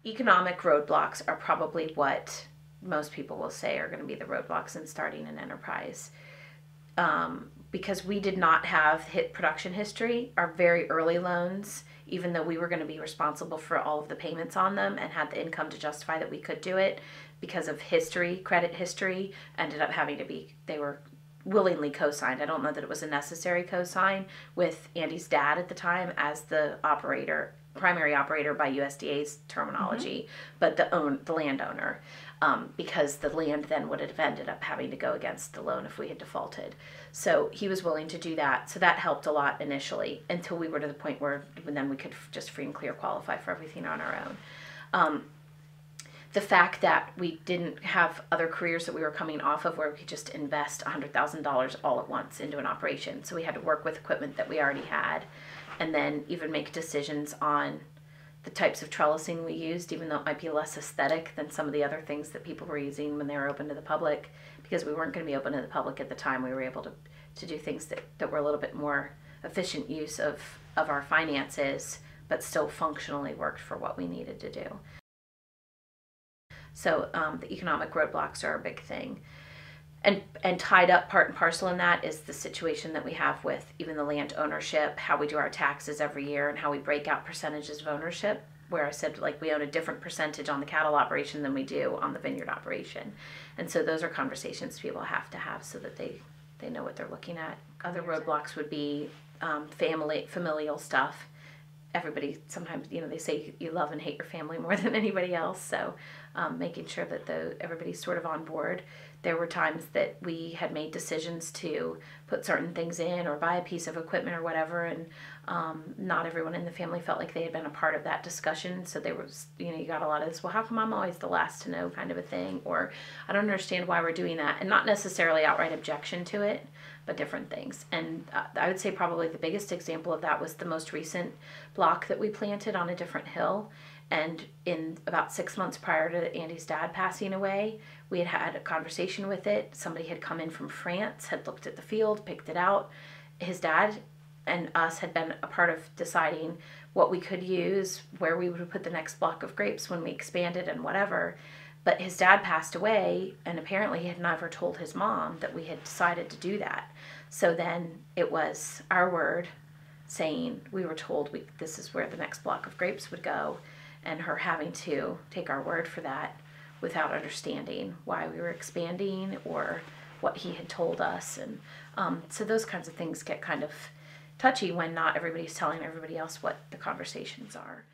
Economic roadblocks are probably what most people will say are going to be the roadblocks in starting an enterprise. Because we did not have production history, our very early loans, even though we were going to be responsible for all of the payments on them and had the income to justify that we could do it, because of history, credit history, ended up having to be, they were willingly co-signed. I don't know that it was a necessary co-sign with Andy's dad at the time as the operator, primary operator by USDA's terminology, but the landowner, because the land then would have ended up having to go against the loan if we had defaulted. So he was willing to do that. So that helped a lot initially until we were to the point where then we could just free and clear qualify for everything on our own. The fact that we didn't have other careers that we were coming off of where we could just invest $100,000 all at once into an operation. So we had to work with equipment that we already had, and then even make decisions on the types of trellising we used, even though it might be less aesthetic than some of the other things that people were using when they were open to the public. Because we weren't going to be open to the public at the time, we were able to do things that were a little bit more efficient use of our finances, but still functionally worked for what we needed to do. So the economic roadblocks are a big thing. And tied up part and parcel in that is the situation that we have with even the land ownership, how we do our taxes every year, and how we break out percentages of ownership, where I said like we own a different percentage on the cattle operation than we do on the vineyard operation. And so those are conversations people have to have so that they know what they're looking at. Other roadblocks would be familial stuff. Everybody sometimes, they say you love and hate your family more than anybody else. So making sure that everybody's sort of on board. There were times that we had made decisions to put certain things in or buy a piece of equipment or whatever, and not everyone in the family felt like they had been a part of that discussion. So there was, you got a lot of this, well, how come I'm always the last to know kind of a thing, or I don't understand why we're doing that, and not necessarily outright objection to it, but different things. And I would say probably the biggest example of that was the most recent block that we planted on a different hill. And in about 6 months prior to Andy's dad passing away, we had had a conversation with it. Somebody had come in from France, had looked at the field, picked it out. His dad and us had been a part of deciding what we could use, where we would put the next block of grapes when we expanded and whatever. But his dad passed away, and apparently he had never told his mom that we had decided to do that. So then it was our word saying we were told this is where the next block of grapes would go, and her having to take our word for that without understanding why we were expanding or what he had told us. And so those kinds of things get kind of touchy when not everybody's telling everybody else what the conversations are.